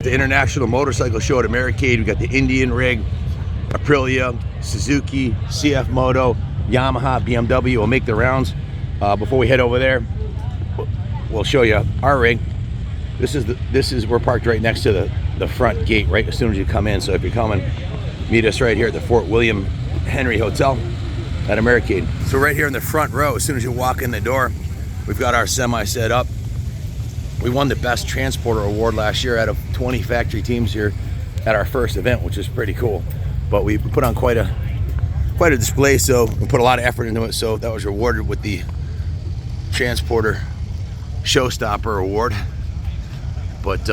The International Motorcycle Show at Americade. We got the Indian rig, Aprilia, Suzuki, CF Moto, Yamaha, BMW will make the rounds. Before we head over there, we'll show you our rig. We're parked right next to the front gate, right as soon as you come in. So if you're coming, meet us right here at the Fort William Henry Hotel at Americade. So right here in the front row, as soon as you walk in the door, we've got our semi set up. We won the Best Transporter Award last year out of 20 factory teams here at our first event, which is pretty cool. But we put on quite a display, so we put a lot of effort into it. So that was rewarded with the Transporter Showstopper Award. But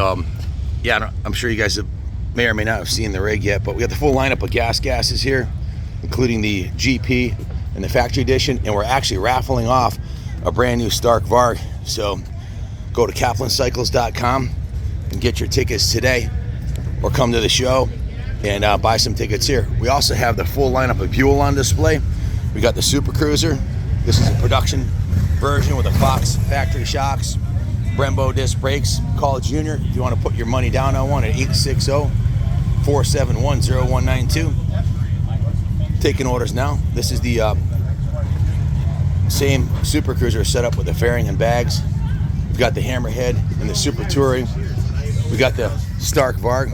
yeah, I'm sure you guys may or may not have seen the rig yet. But we got the full lineup of gases here, including the GP and the factory edition, and we're actually raffling off a brand new Stark Varg. So go to KaplanCycles.com and get your tickets today, or come to the show and buy some tickets here. We also have the full lineup of Buell on display. We got the Super Cruiser. This is a production version with the Fox factory shocks, Brembo disc brakes. Call Junior if you want to put your money down on one at 860-471-0192. Taking orders now. This is the same Super Cruiser set up with the fairing and bags. We've got the Hammerhead and the Super Touring. We got the Stark Varg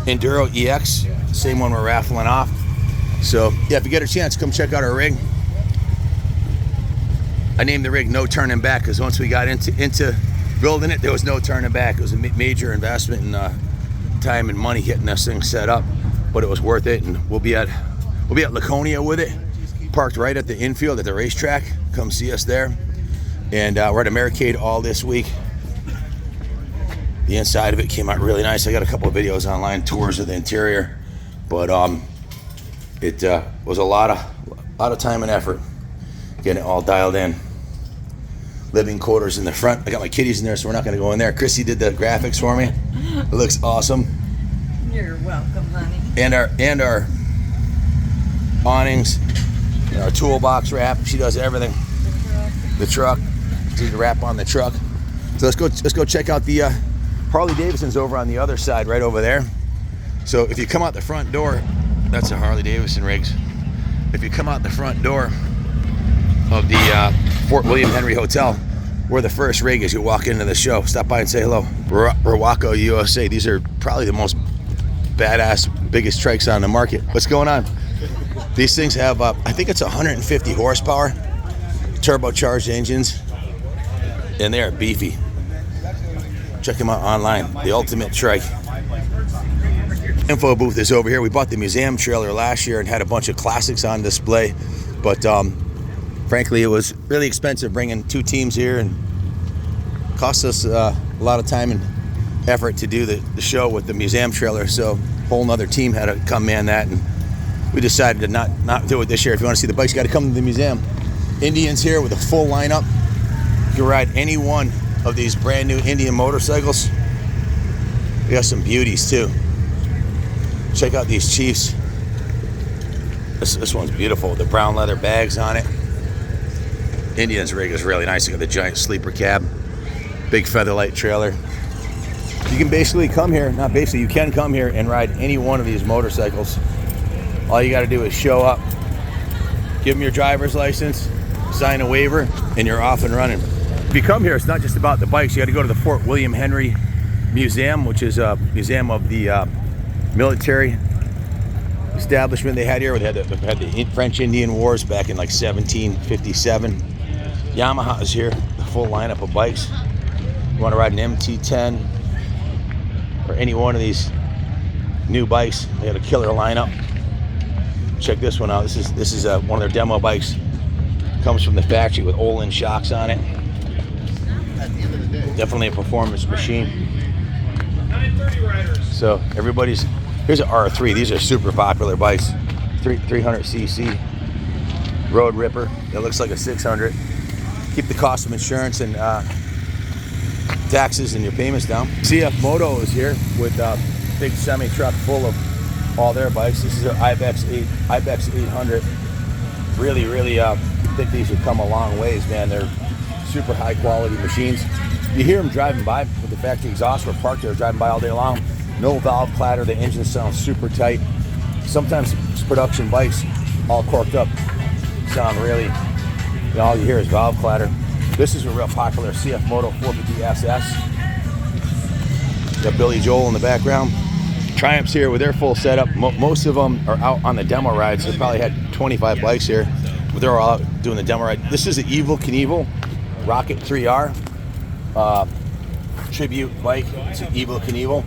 Enduro EX, same one we're raffling off. So yeah, if you get a chance, come check out our rig. I named the rig No Turning Back because once we got into building it, there was no turning back. It was a major investment in time and money getting this thing set up, but it was worth it. And we'll be at Laconia with it, parked right at the infield at the racetrack. Come see us there. And we're at Americade all this week. The inside of it came out really nice. I got a couple of videos online, tours of the interior, but it was a lot of time and effort getting it all dialed in. Living quarters in the front. I got my kitties in there, so we're not going to go in there. Chrissy did the graphics for me. It looks awesome. You're welcome, honey. And our awnings, and our toolbox wrap. She does everything. The truck. The wrap on the truck. So let's go check out the Harley Davidson's over on the other side, right over there. So if you come out the front door, that's a Harley Davidson rigs. If you come out the front door of the Fort William Henry Hotel, we're the first rig as you walk into the show. Stop by and say hello. We're WAlK USA. These are probably the most badass, biggest trikes on the market. What's going on? These things have I think it's 150 horsepower, turbocharged engines, and they are beefy. Check them out online. The ultimate trike. Info booth is over here. We bought the museum trailer last year and had a bunch of classics on display, but frankly, it was really expensive bringing two teams here, and cost us a lot of time and effort to do the show with the museum trailer. So a whole nother team had to come man that, and we decided to not do it this year. If you want to see the bikes, you got to come to the museum. Indians here with a full lineup. You can ride any one of these brand new Indian motorcycles. We got some beauties too. Check out these Chiefs. This one's beautiful. The brown leather bags on it. Indian's rig is really nice. You got the giant sleeper cab, big featherlight trailer. You can basically come here, not basically, you can come here and ride any one of these motorcycles. All you got to do is show up, give them your driver's license, sign a waiver, and you're off and running. If you come here, it's not just about the bikes. You got to go to the Fort William Henry Museum, which is a museum of the military establishment they had here. They had the French Indian Wars back in like 1757. Yamaha is here, the full lineup of bikes. You want to ride an MT-10 or any one of these new bikes, they had a killer lineup. Check this one out. This is one of their demo bikes. Comes from the factory with Olin shocks on it. Definitely a performance machine. So here's an R3. These are super popular bikes. 300cc Road Ripper. It looks like a 600. Keep the cost of insurance and taxes and your payments down. CF Moto is here with a big semi truck full of all their bikes. This is their Ibex 800. Really, I think these have come a long ways, man. They're super high quality machines. You hear them driving by with the factory exhausts were parked there driving by all day long. No valve clatter. The engine sounds super tight. Sometimes production bikes all corked up sound really, all you hear is valve clatter. This is a real popular CF Moto 450 SS. Got Billy Joel in the background. Triumphs here with their full setup. Most of them are out on the demo rides. They probably had 25 bikes here, but they're all out doing the demo ride. This is an Evel Knievel Rocket 3R tribute bike to Evel Knievel,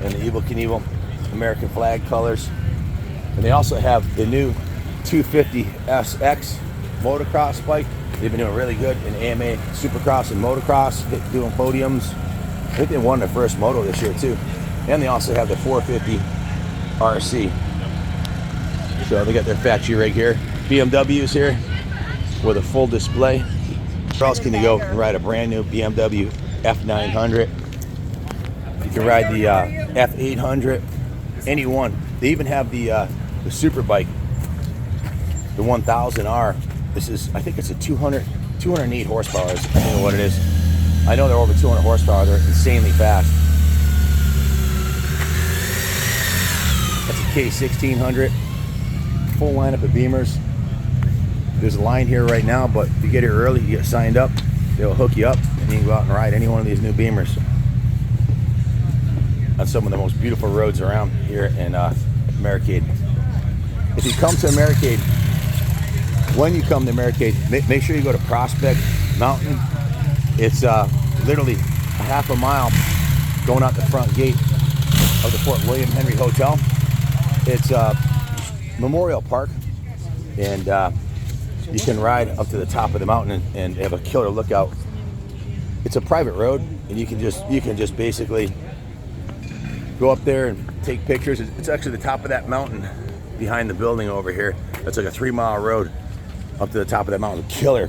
and the Evel Knievel American flag colors. And they also have the new 250 SX motocross bike. They've been doing really good in AMA Supercross and motocross, doing podiums. I think they won their first moto this year too. And they also have the 450 RC. So they got their factory rig here. BMWs here with a full display. Where else can you go and ride a brand new BMW F900? You can ride the F800, any one. They even have the super bike, the 1000R. This is, I think it's a 208 horsepower is I think what it is. I know they're over 200 horsepower. They're insanely fast. That's a K1600. Full lineup of Beamers. There's a line here right now, but if you get here early, you get signed up. They'll hook you up, and you can go out and ride any one of these new Beamers on some of the most beautiful roads around here in Americade. If you come to Americade, when you come to Americade, make sure you go to Prospect Mountain. It's literally a half a mile going out the front gate of the Fort William Henry Hotel. It's Memorial Park, and you can ride up to the top of the mountain and have a killer lookout. It's a private road, and you can just basically go up there and take pictures. It's actually the top of that mountain behind the building over here. That's like a 3-mile road up to the top of that mountain. Killer.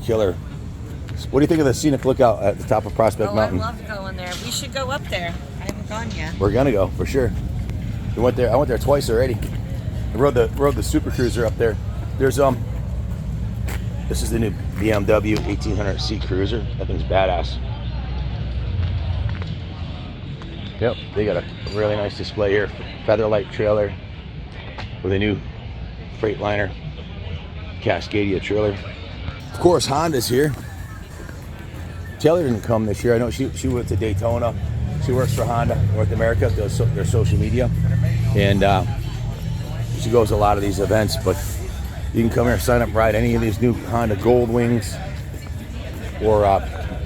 What do you think of the scenic lookout at the top of Prospect Mountain? I love going there. We should go up there. I haven't gone yet. We're gonna go for sure. I went there twice already. I rode the Super Cruiser up there. There's this is the new BMW 1800C Cruiser. That thing's badass. Yep, they got a really nice display here. Featherlight trailer with a new Freightliner Cascadia trailer. Of course, Honda's here. Taylor didn't come this year. I know she went to Daytona. She works for Honda North America, does their social media, and she goes to a lot of these events. But you can come here, sign up, ride any of these new Honda Gold Wings, or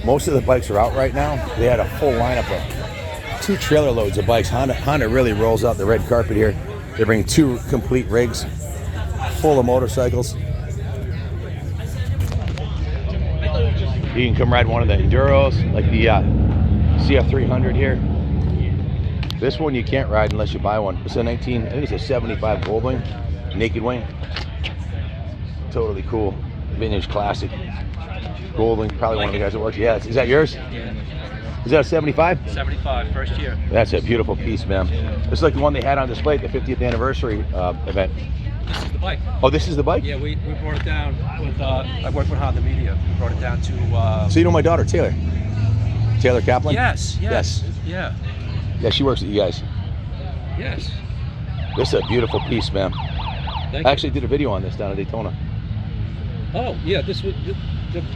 most of the bikes are out right now. They had a full lineup of 2 trailer loads of bikes. Honda really rolls out the red carpet here. They bring 2 complete rigs full of motorcycles. You can come ride one of the Enduros, like the CF300 here. This one you can't ride unless you buy one. It's a I think it's a 75 Gold Wing, naked wing. Totally cool, vintage classic Gold Wing. Probably one of the guys that works. Yeah, is that yours? Yeah. Is that a 75? 75, first year. That's a beautiful piece, man. It's like the one they had on display at the 50th anniversary event. This is the bike. Oh, this is the bike? Yeah, we brought it down with, I work with Honda Media. We brought it down to... So you know my daughter, Taylor? Taylor Kaplan? Yes. Yeah, she works with you guys. Yes. This is a beautiful piece, man. Thank I actually did a video on this down at Daytona. Oh, yeah, this was...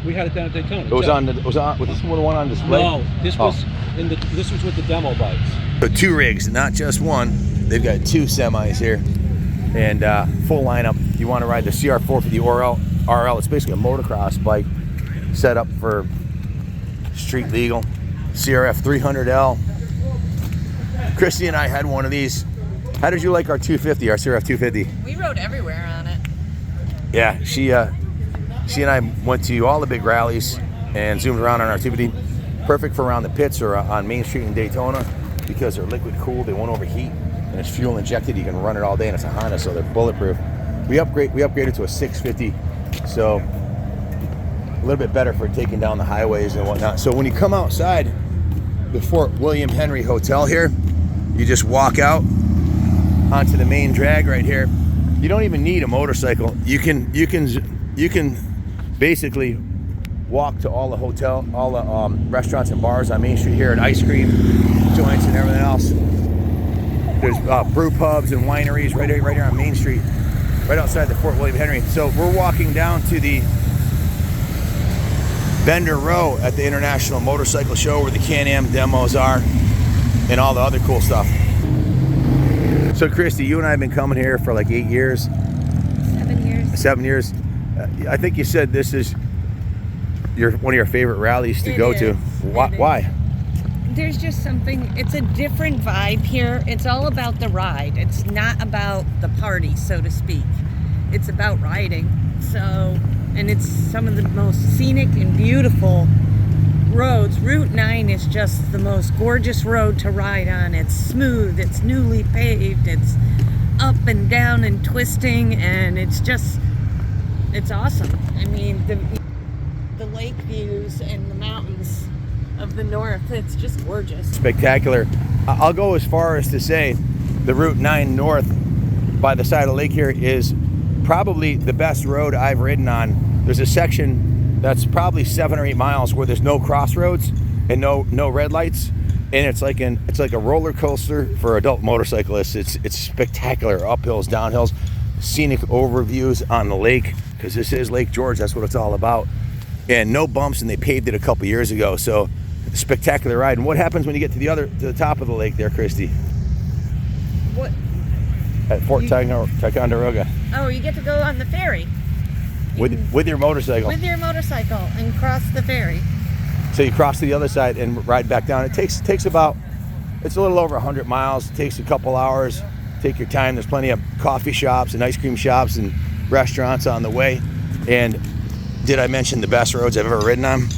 We had it down at Daytona. Was this the one on display? No, this was this was with the demo bikes. So 2 rigs, not just one. They've got 2 semis here, and full lineup. You want to ride the CR450 RL? It's basically a motocross bike set up for street legal. CRF 300L. Christy and I had one of these. How did you like our 250, our CRF 250? We rode everywhere on it. Yeah, she and I went to all the big rallies and zoomed around on our 250. Perfect for around the pits or on Main Street in Daytona because they're liquid cooled, they won't overheat, and it's fuel injected. You can run it all day, and it's a Honda, so they're bulletproof. We upgraded to a 650, so a little bit better for taking down the highways and whatnot. So when you come outside the Fort William Henry Hotel here, you just walk out onto the main drag right here. You don't even need a motorcycle. You can basically walk to all the restaurants and bars on Main Street here, and ice cream joints and everything else. There's brew pubs and wineries right here on Main Street, right outside the Fort William Henry. So we're walking down to the vendor row at the International Motorcycle Show where the Can-Am demos are and all the other cool stuff. So Christy, you and I have been coming here for like 8 years. 7 years. 7 years. I think you said this is one of your favorite rallies to go to. Why? There's just something, it's a different vibe here. It's all about the ride. It's not about the party, so to speak. It's about riding. So, and it's some of the most scenic and beautiful roads. Route 9 is just the most gorgeous road to ride on. It's smooth, it's newly paved, it's up and down and twisting, and it's awesome. I mean, the lake views and the mountains of the north, it's just gorgeous. Spectacular. I'll go as far as to say the Route 9 North by the side of the lake here is probably the best road I've ridden on. There's a section that's probably 7 or 8 miles where there's no crossroads and no red lights, and it's like a roller coaster for adult motorcyclists. It's spectacular. Uphills, downhills, scenic overviews on the lake, because this is Lake George. That's what it's all about. And no bumps, and they paved it a couple years ago. So spectacular ride. And what happens when you get to the top of the lake there, Christy? What? At Fort Ticonderoga. Oh, you get to go on the ferry. With your motorcycle. With your motorcycle and cross the ferry. So you cross to the other side and ride back down. It takes about, it's a little over 100 miles. It takes a couple hours. Take your time. There's plenty of coffee shops and ice cream shops and restaurants on the way. And did I mention the best roads I've ever ridden on?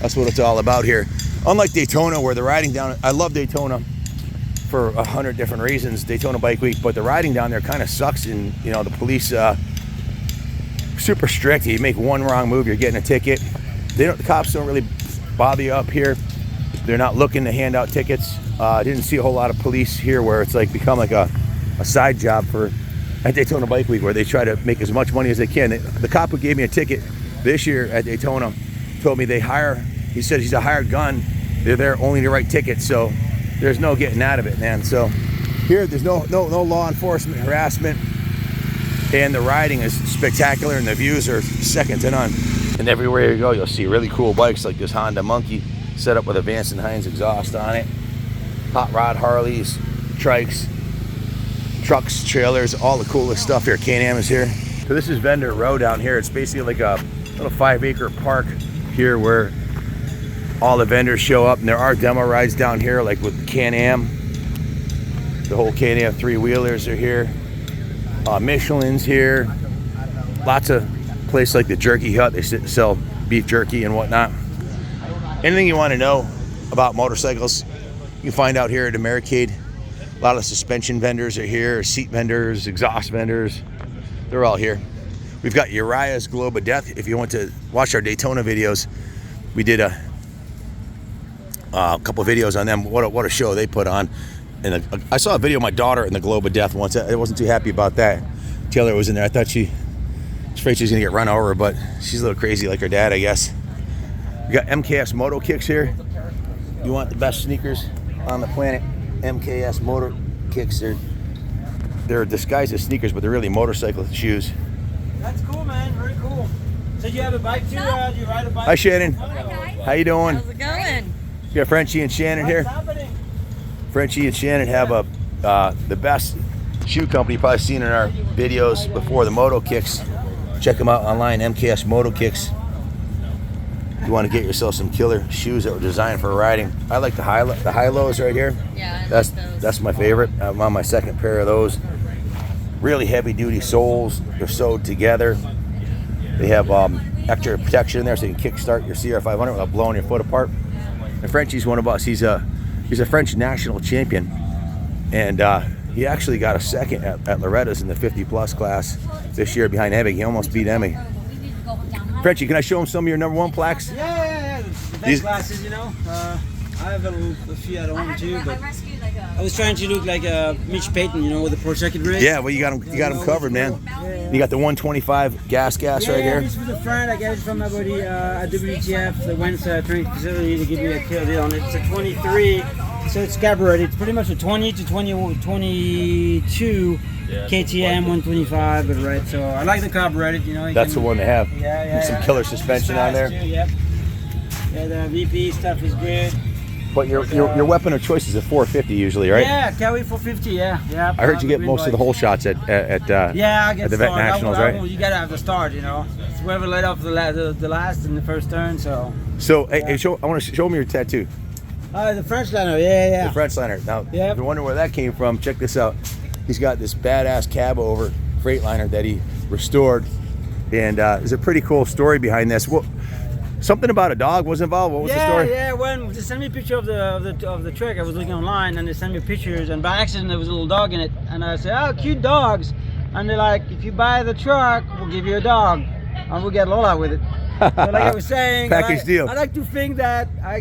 That's what it's all about here. Unlike Daytona, where the riding down, I love Daytona for 100 different reasons, Daytona Bike Week, but the riding down there kind of sucks, and you know, the police super strict. You make one wrong move, you're getting a ticket. The cops don't really bother you up here. They're not looking to hand out tickets. I didn't see a whole lot of police here where it's like become like a side job at Daytona Bike Week, where they try to make as much money as they can. The cop who gave me a ticket this year at Daytona told me he said he's a hired gun. They're there only to write tickets, so there's no getting out of it, man. So here, there's no law enforcement harassment, and the riding is spectacular, and the views are second to none. And everywhere you go, you'll see really cool bikes like this Honda Monkey set up with a Vance & Hines exhaust on it. Hot rod Harleys, trikes, trucks, trailers, all the coolest stuff here. Can-Am is here. So this is Vendor Row down here. It's basically like a little 5-acre park here where all the vendors show up, and there are demo rides down here, like with Can-Am. The whole Can-Am 3-wheelers are here. Michelin's here. Lots of places like the Jerky Hut. They sell beef jerky and whatnot. Anything you want to know about motorcycles, you can find out here at Americade. A lot of suspension vendors are here, seat vendors, exhaust vendors. They're all here. We've got Uriah's Globe of Death. If you want to watch our Daytona videos, we did a couple of videos on them. What a show they put on. And I saw a video of my daughter in the Globe of Death once. I wasn't too happy about that. Taylor was in there. I thought she was afraid she was gonna get run over, but she's a little crazy like her dad, I guess. We got MKS Moto Kicks here. You want the best sneakers on the planet? MKS Motor Kicks. They're disguised as sneakers, but they're really motorcycle shoes. That's cool, man. Very cool. So you have a bike too? Do you ride a bike? Hi, Shannon. How you doing? How's it going? We got Frenchie and Shannon here. What's happening? Frenchie and Shannon have the best shoe company you've probably seen in our videos before, the Moto Kicks. Check them out online, MKS Moto Kicks. If you want to get yourself some killer shoes that were designed for riding. I like the high-lows right here. Yeah, That's my favorite. I'm on my second pair of those. Really heavy-duty soles. They're sewed together. They have extra protection in there so you can kickstart your CR500 without blowing your foot apart. And Frenchie's one of us. He's a French national champion, and he actually got a second at Loretta's in the 50-plus class this year behind Emig. He almost beat Emig. Frenchie, can I show him some of your #1 plaques? Yeah. The best classes, you know. I have a few at home too, but I was trying to look like Mitch Payton, you know, with the Pro Circuit rig. Yeah, well, you got them covered, man. You got the 125 gas right yeah, here. This was a friend. I got it from my buddy at WTF, the Wentz training facility, to give me a kill deal on it. It's a 23, so it's carbureted. It's pretty much a 20 to 22 KTM 125, but right. So I like the carbureted. You know, That's the one to have. Yeah. Some killer suspension on there. Too, yep. Yeah, the VP stuff is good. But your weapon of choice is a 450 usually, right? Yeah, Kelly 450. Yeah. I heard you get most of the whole shots at I get the Vet Nationals, right? You gotta have the start, you know. It's whoever let off the last in the first turn. So hey, I want to show me your tattoo. The French liner, yeah. The French liner. Now, Yep. if you're wondering where that came from, check this out. He's got this badass cab over Freightliner that he restored, and there's a pretty cool story behind this. Well, something about a dog was involved. What was the story? Yeah. When they sent me a picture of the truck, I was looking online, and they sent me pictures, and by accident there was a little dog in it, and I said, "Oh, cute dogs," and they're like, "If you buy the truck, we'll give you a dog, and we'll get Lola with it." So like I was saying, package deal. I like to think that I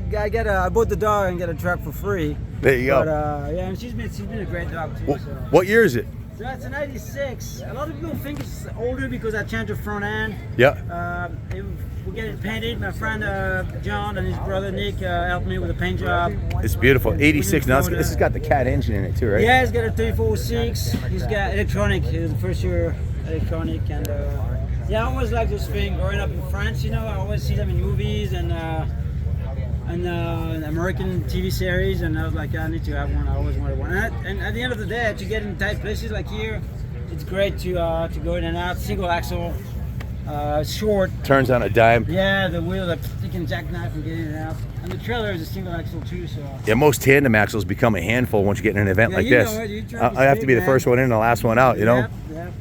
bought the dog and get a truck for free. There you go. But yeah, and she's been a great dog too. So. What year is it? So that's a 96. A lot of people think it's older because I changed the front end. Yeah. We'll get it painted. My friend John and his brother Nick helped me with a paint job. It's beautiful. 86. Now this has got the cat engine in it too, right? Yeah, he's got a 346. He's got electronic. He's the first year electronic, and yeah, I always like this thing. Growing up in France, you know, I always see them in movies and American TV series, and I was like, I need to have one. I always wanted one. And at the end of the day, to get in tight places like here, it's great to go in and out. Single axle, short. Turns on a dime. Yeah, the wheel, that you can jackknife and get in and out. And the trailer is a single axle too, so. Yeah, most tandem axles become a handful once you get in an event like this. I have to be the first one in and the last one out, you know? Yep.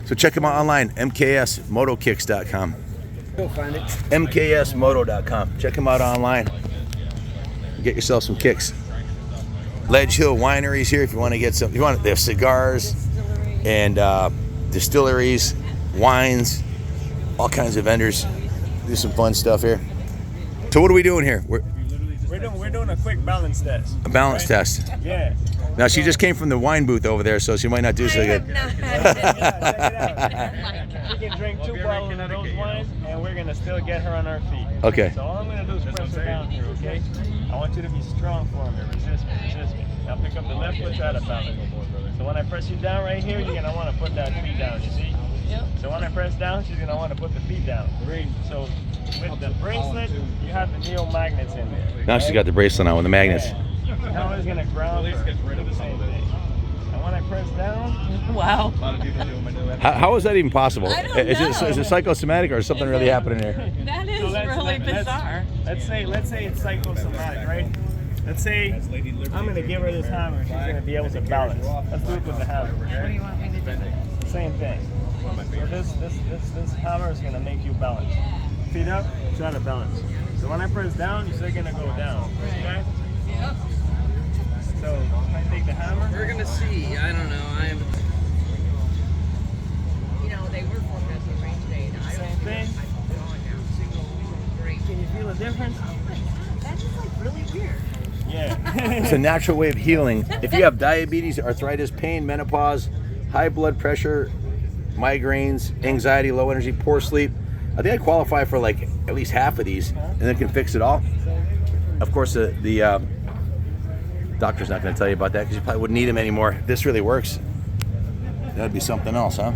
So check them out online, mksmotokicks.com. You'll find it. mksmoto.com. Check them out online. Get yourself some kicks. Ledge Hill Wineries here if you want to get some. They have cigars and distilleries, wines, all kinds of vendors. Do some fun stuff here. So what are we doing here? We're doing a quick balance test. A balance test. Yeah. Now she just came from the wine booth over there, so she might not do so good. Yeah, check it out. We can drink 2 bottles of those wines, and we're gonna still get her on our feet. Okay. So all I'm gonna do is press her down here, okay? I want you to be strong for me. Resist me. Now pick up the left foot out of balance. So when I press you down right here, you're gonna want to put that feet down. You see? Yep. So when I press down, she's gonna want to put the feet down. So with the bracelet, you have the neo magnets in there. Now she's got the bracelet on with the magnets. Now it's gonna ground her. Do the same thing. And when I press down, Wow. How is that even possible? I don't Is it psychosomatic or is something really happening here? That is let's- bizarre. let's say it's psychosomatic, right? Let's say I'm gonna give her this hammer. She's gonna be able to balance. Let's do it with the hammer. What do you want me to do? Same thing. So this hammer is gonna make you balance. Feet up, try to balance. So when I press down, you're still gonna go down. Okay? Yep. So if I take the hammer, We're gonna see. I don't know. They were forecasting rain today. same thing. Can you feel the difference? That's just like really weird. Yeah. It's a natural way of healing. If you have diabetes, arthritis, pain, menopause, high blood pressure, migraines, anxiety, low energy, poor sleep, I think I qualify for like at least half of these, and then can fix it all. Of course, the doctor's not going to tell you about that because you probably wouldn't need them anymore. If this really works, that'd be something else, huh?